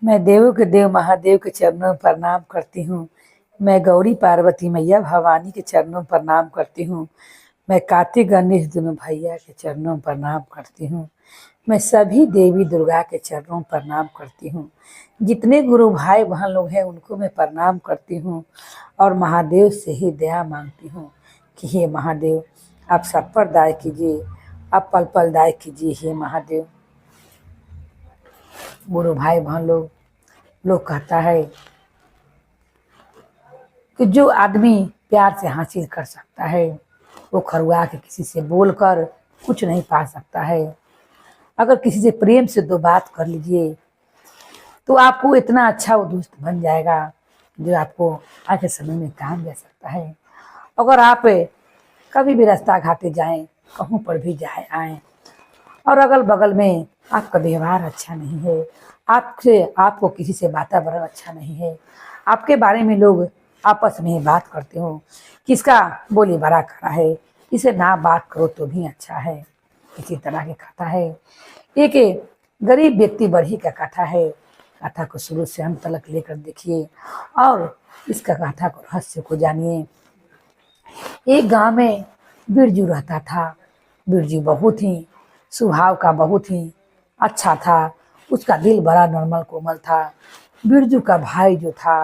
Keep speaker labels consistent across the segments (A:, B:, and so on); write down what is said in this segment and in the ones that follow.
A: मैं देवों के देव महादेव के चरणों में प्रणाम करती हूँ। मैं गौरी पार्वती मैया भवानी के चरणों में प्रणाम करती हूँ। मैं कार्तिक गणेश दोनों भैया के चरणों में प्रणाम करती हूँ। मैं सभी देवी दुर्गा के चरणों में प्रणाम करती हूँ। जितने गुरु भाई बहन लोग हैं उनको मैं प्रणाम करती हूँ और महादेव से ही दया मांगती हूँ कि हे महादेव आप सब पर दया कीजिए, आप पल पल दया कीजिए हे महादेव। गुरु भाई बहन लोग कहता है कि जो आदमी प्यार से हासिल कर सकता है वो खरुआ के किसी से बोलकर कुछ नहीं पा सकता है। अगर किसी से प्रेम से दो बात कर लीजिए तो आपको इतना अच्छा वो दोस्त बन जाएगा जो आपको आज के समय में काम दे सकता है। अगर आप कभी भी रास्ता घाटे जाएं, कहीं पर भी जाए आए और अगल बगल में आपका व्यवहार अच्छा नहीं है, आपको किसी से वातावरण अच्छा नहीं है, आपके बारे में लोग आपस में बात करते हो, किसका बोली बड़ा खड़ा है, इसे ना बात करो तो भी अच्छा है। इसी तरह की कथा है। एक गरीब व्यक्ति बढ़ी का कथा है। कथा को शुरू से अंत तक लेकर देखिए और इसका कथा को रहस्य को जानिए। एक गांव में बिरजू रहता था। बिरजू बहुत ही स्वभाव का बहुत ही अच्छा था। उसका दिल बड़ा नॉर्मल कोमल था। बिरजू का भाई जो था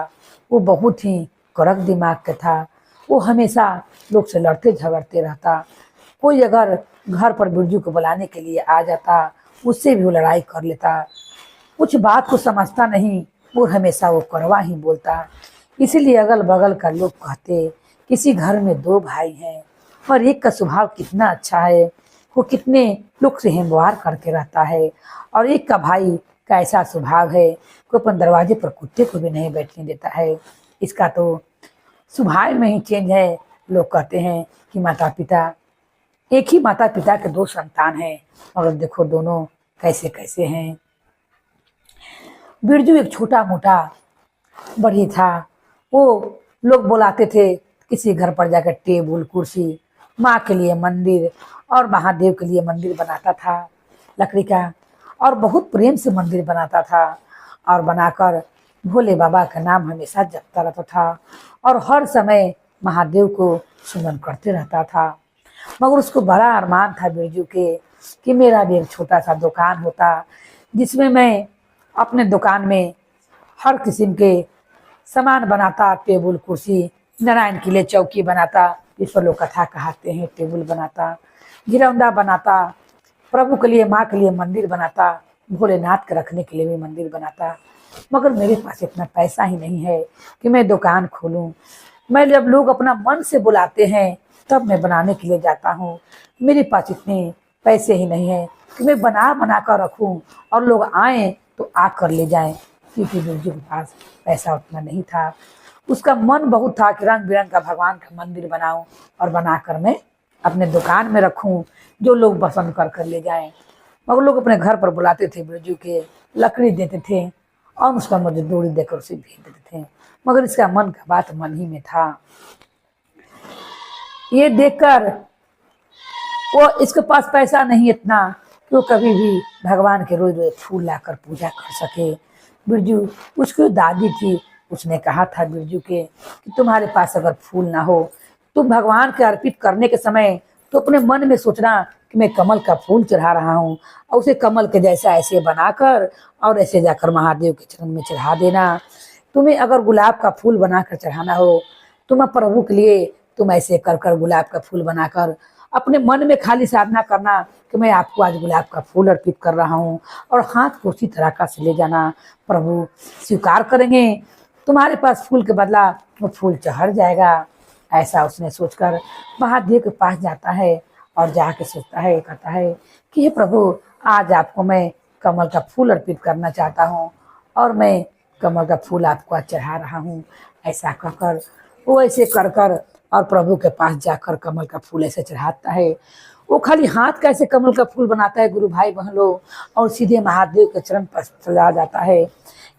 A: वो बहुत ही कड़क दिमाग का था। वो हमेशा लोग से लड़ते झगड़ते रहता। कोई अगर घर पर बिरजू को बुलाने के लिए आ जाता उससे भी वो लड़ाई कर लेता। कुछ बात को समझता नहीं और हमेशा वो कड़वा ही बोलता। इसीलिए अगल बगल का लोग कहते किसी घर में दो भाई हैं और एक का स्वभाव कितना अच्छा है, वो कितने लोग से व्यवहार करके रहता है, और एक का भाई का ऐसा स्वभाव है कि अपन दरवाजे पर कुत्ते को भी नहीं बैठने देता है। इसका तो स्वभाव में ही चेंज है। लोग कहते हैं कि माता पिता एक ही माता पिता के दो संतान हैं मगर देखो दोनों कैसे कैसे हैं। बिरजू एक छोटा मोटा बढ़ी था। वो लोग बुलाते थे किसी घर पर जाकर टेबल कुर्सी, माँ के लिए मंदिर और महादेव के लिए मंदिर बनाता था लकड़ी का, और बहुत प्रेम से मंदिर बनाता था और बनाकर भोले बाबा का नाम हमेशा जपता रहता था और हर समय महादेव को सुमन करते रहता था। मगर उसको बड़ा अरमान था बिरजू के कि मेरा भी एक छोटा सा दुकान होता जिसमें मैं अपने दुकान में हर किस्म के सामान बनाता, टेबल कुर्सी, नारायण के लिए चौकी बनाता, इस पर लोग कथा कहते हैं, टेबल बनाता, गिरौंदा बनाता, प्रभु के लिए माँ के लिए मंदिर बनाता, भोलेनाथ के रखने के लिए भी मंदिर बनाता। मगर मेरे पास इतना पैसा ही नहीं है कि मैं दुकान खोलूं। मैं जब लोग अपना मन से बुलाते हैं तब मैं बनाने के लिए जाता हूँ। मेरे पास इतने पैसे ही नहीं है कि मैं बना कर रखूँ और लोग आए तो आकर ले जाएं, क्योंकि बिरजू के पास पैसा उतना नहीं था। उसका मन बहुत था कि रंग बिरंग का भगवान का मंदिर बनाऊं और बनाकर मैं अपने दुकान में रखूं, जो लोग पसंद कर ले जाएं। मगर लोग अपने घर पर बुलाते थे बिरजू के, लकड़ी देते थे और उसका मजदूरी देकर उसे भेज देते थे। मगर इसका मन का बात मन ही में था। ये देखकर वो इसके पास पैसा नहीं इतना कि वो कभी भी भगवान के रोज रोज फूल लाकर पूजा कर सके। बिरजू उसकी दादी थी, उसने कहा था बिरजू के कि तुम्हारे पास अगर फूल ना हो तुम भगवान के अर्पित करने के समय तो अपने मन में सोचना कि मैं कमल का फूल चढ़ा रहा हूँ और उसे कमल के जैसा ऐसे बनाकर और ऐसे जाकर महादेव के चरण में चढ़ा देना। तुम्हें अगर गुलाब का फूल बनाकर चढ़ाना हो, तुम प्रभु के लिए तुम ऐसे कर कर गुलाब का फूल बनाकर अपने मन में खाली साधना करना कि मैं आपको आज गुलाब का फूल अर्पित कर रहा हूँ, और हाथ को उसी तरह से ले जाना, प्रभु स्वीकार करेंगे, तुम्हारे पास फूल के बदला वो फूल चढ़ जाएगा। ऐसा उसने सोचकर महादेव के पास जाता है और जाके सोचता है, कहता है कि हे प्रभु आज आपको मैं कमल का फूल अर्पित करना चाहता हूँ और मैं कमल का फूल आपको आज चढ़ा रहा हूँ। ऐसा कहकर वो ऐसे कर कर और प्रभु के पास जाकर कमल का फूल ऐसे चढ़ाता है। वो खाली हाथ कैसे कमल का फूल बनाता है गुरु भाई बहन लोग, और सीधे महादेव के चरण पर चला जाता है।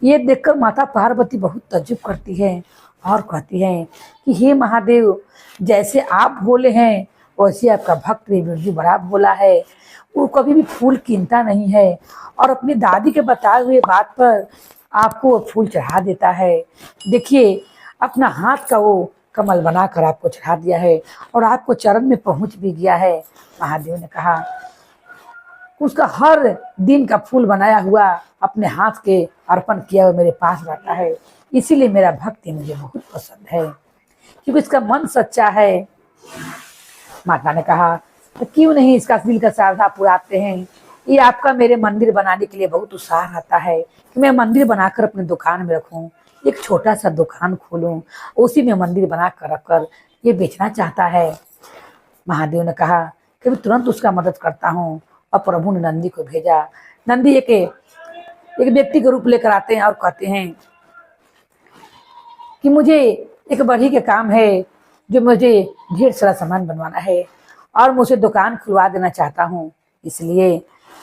A: ये देखकर माता पार्वती बहुत ताज्जुब करती है और कहती है कि हे महादेव, जैसे आप भोले हैं वैसे आपका भक्त भी बिरजू बड़ा भोला है। वो कभी भी फूल कीनता नहीं है और अपनी दादी के बताए हुए बात पर आपको वो फूल चढ़ा देता है। देखिए, अपना हाथ का वो कमल बनाकर आपको चढ़ा दिया है और आपको चरण में पहुंच भी गया है। महादेव ने कहा, उसका हर दिन का फूल बनाया हुआ अपने हाथ के अर्पण किया हुआ मेरे पास रहता है, इसीलिए मेरा भक्ति मुझे बहुत पसंद है, क्योंकि इसका मन सच्चा है। माता ने कहा, तो क्यों नहीं इसका दिल का श्रद्धा पुराते हैं। ये आपका मेरे मंदिर बनाने के लिए बहुत उत्साह रहता है कि मैं मंदिर बनाकर अपने दुकान में रखूं, एक छोटा सा दुकान खोलूं, उसी में मंदिर बनाकर रखकर ये बेचना चाहता है। महादेव ने कहा कि मैं तुरंत उसका मदद करता हूँ। और प्रभु ने नंदी को भेजा। नंदी एक व्यक्ति का रूप लेकर आते हैं और कहते हैं कि मुझे एक बढ़ी के काम है, जो मुझे ढेर सारा सामान बनवाना है और मुझे दुकान खुलवा देना चाहता हूँ, इसलिए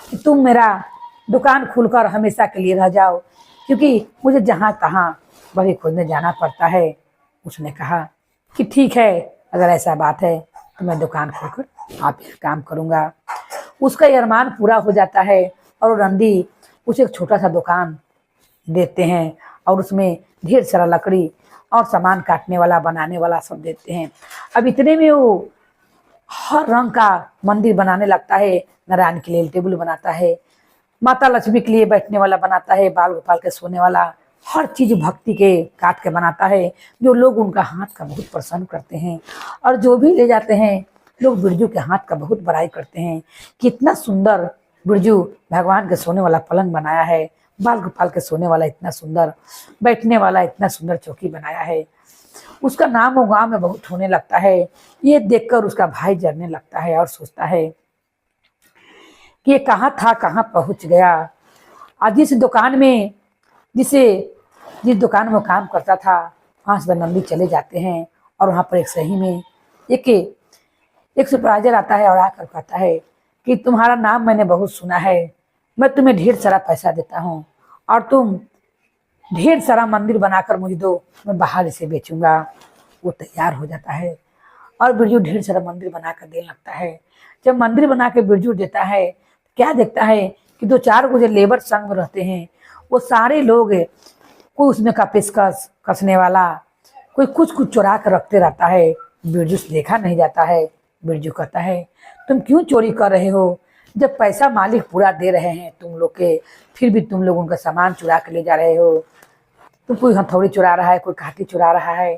A: कि तुम मेरा दुकान खुलकर हमेशा के लिए रह जाओ, क्योंकि मुझे जहाँ तहाँ बढ़ी खोजने जाना पड़ता है। उसने कहा कि ठीक है, अगर ऐसा बात है तो मैं दुकान खोलकर आप ये काम करूँगा। उसका ये अरमान पूरा हो जाता है और नंदी उसे एक छोटा सा दुकान देते हैं और उसमें ढेर सारा लकड़ी और सामान काटने वाला बनाने वाला सब देते हैं। अब इतने में वो हर रंग का मंदिर बनाने लगता है। नारायण के लिए टेबल बनाता है, माता लक्ष्मी के लिए बैठने वाला बनाता है, बाल गोपाल के सोने वाला, हर चीज भक्ति के काट के बनाता है, जो लोग उनका हाथ का बहुत प्रसन्न करते हैं। और जो भी ले जाते हैं लोग बिरजू के हाथ का बहुत बड़ाई करते हैं, कितना सुंदर बिरजू भगवान के सोने वाला पलंग बनाया है, बाल गोपाल के सोने वाला इतना सुंदर बैठने वाला इतना सुंदर चौकी बनाया है। उसका नाम वो गांव में बहुत होने लगता है। ये देखकर उसका भाई जरने लगता है और सोचता है कि ये कहाँ था, कहाँ पहुंच गया। आज जिस दुकान में जिस दुकान में वो काम करता था, वहां से नंदी चले जाते हैं और वहां पर एक सही में एक सुपरवाइजर आता है और आकर कहता है कि तुम्हारा नाम मैंने बहुत सुना है, मैं तुम्हें ढेर सारा पैसा देता हूँ और तुम ढेर सारा मंदिर बनाकर मुझे दो, मैं बाहर इसे बेचूंगा। वो तैयार हो जाता है और बिरजू ढेर सारा मंदिर बनाकर देने लगता है। जब मंदिर बना के बिरजू देता है, क्या देखता है कि 2-4 जो लेबर संग में रहते हैं, वो सारे लोग, कोई उसमें का पेशकश कसने वाला, कोई कुछ कुछ चुरा कर रखते रहता है। बिरजू से देखा नहीं जाता है। बिरजू कहता है, तुम क्यों चोरी कर रहे हो, जब पैसा मालिक पूरा दे रहे हैं तुम लोग के, फिर भी तुम लोग उनका सामान चुरा के ले जा रहे हो। तुम कोई हथौड़ी चुरा रहा है, कोई काठी चुरा रहा है,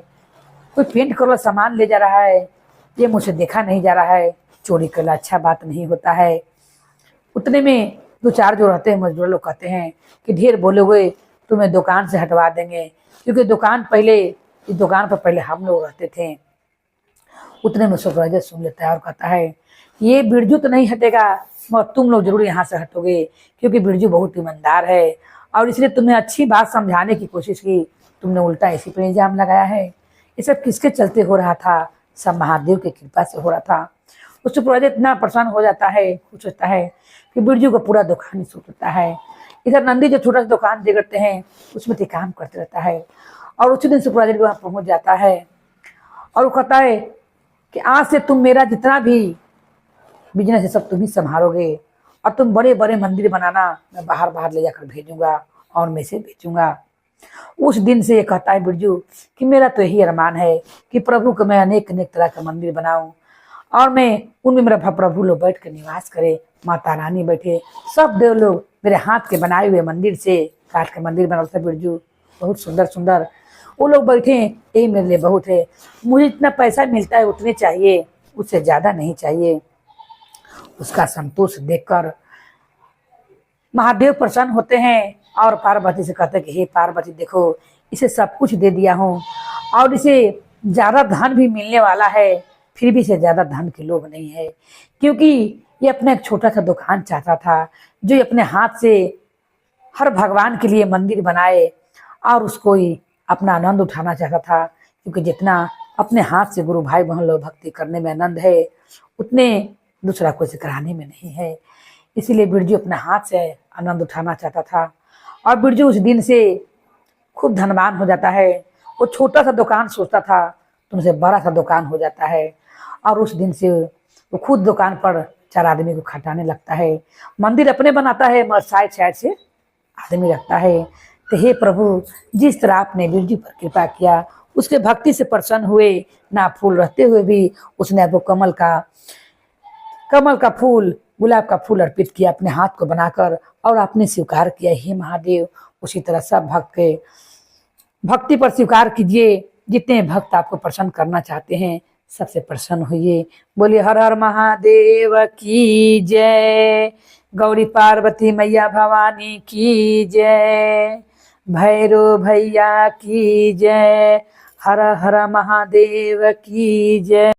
A: कोई पेंट करो सामान ले जा रहा है, ये मुझसे देखा नहीं जा रहा है। चोरी करना अच्छा बात नहीं होता है। उतने में 2-4 जो रहते हैं मजदूर लोग कहते हैं कि ढेर बोलोगे तुम्हें दुकान से हटवा देंगे, क्योंकि इस दुकान पर पहले हम लोग रहते थे। उतने में सुपरवाइजर सुन लेता है और कहता है, ये बिरजू तो नहीं हटेगा, मगर तुम लोग जरूर यहाँ से हटोगे, क्योंकि बिरजू बहुत ईमानदार है और इसलिए तुम्हें अच्छी बात समझाने की कोशिश की, तुमने उल्टा इसी पर इल्जाम लगाया है। ये सब किसके चलते हो रहा था? सब महादेव की कृपा से हो रहा था। उस सुपरवाइजर इतना परेशान हो जाता है, कुछ होता है कि बिरजू का पूरा दुकान ही सूट होता है। इधर नंदी जो छोटा सा दुकान दे करते हैं उसमें तो काम करते रहता है। और उसी दिन सुपरवाइजर वहाँ पहुँच जाता है और वो कहता है कि आज से तुम मेरा जितना भी बिजनेस है सब तुम ही संभालोगे और तुम बड़े बड़े मंदिर बनाना, मैं बाहर बाहर ले जाकर भेजूंगा और मैं इसे बेचूंगा। उस दिन से ये कहता है बिरजू कि मेरा तो यही अरमान है कि प्रभु को मैं अनेक अनेक तरह का मंदिर बनाऊं और मैं उनमें मेरा प्रभु लोग बैठ कर निवास करे, माता रानी बैठे, सब देव लोग मेरे हाथ के बनाए हुए मंदिर से काट के मंदिर बनाता है बिरजू, बहुत सुंदर सुंदर वो लोग बैठे, यही मेरे लिए बहुत है। मुझे इतना पैसा मिलता है उतने चाहिए, उससे ज़्यादा नहीं चाहिए। उसका संतोष देखकर महादेव प्रसन्न होते हैं और पार्वती से कहते हैं कि हे पार्वती, देखो इसे सब कुछ दे दिया हूँ और इसे ज़्यादा धन भी मिलने वाला है, फिर भी इसे ज़्यादा धन के लोभ नहीं है, क्योंकि ये अपना एक छोटा सा दुकान चाहता था, जो अपने हाथ से हर भगवान के लिए मंदिर बनाए और उसको ही अपना आनंद उठाना चाहता था। क्योंकि जितना अपने हाथ से गुरु भाई बहन लोग भक्ति करने में आनंद है, उतने दूसरा कोई से कराने में नहीं है। इसीलिए बिरजू अपने हाथ से आनंद उठाना चाहता था और बिरजू उस दिन से खूब धनवान हो जाता है। वो छोटा सा दुकान सोचता था, तुमसे बड़ा सा दुकान हो जाता है और उस दिन से वो खुद दुकान पर 4 आदमी को खटाने लगता है। मंदिर अपने बनाता है मगर साइड साइड से आदमी रखता है, तो हे प्रभु, जिस तरह आपने बिरजू पर कृपा किया, उसके भक्ति से प्रसन्न हुए, ना फूल रहते हुए भी उसने वो कमल का फूल, गुलाब का फूल अर्पित किया अपने हाथ को बनाकर, और आपने स्वीकार किया। हे महादेव, उसी तरह सब भक्त के भक्ति पर स्वीकार कीजिए। जितने भक्त आपको प्रसन्न करना चाहते हैं, सबसे प्रसन्न होइए। बोलिए हर हर महादेव की जय, गौरी पार्वती मैया भवानी की जय, भैरव भैया की जय, हर हर महादेव की जय।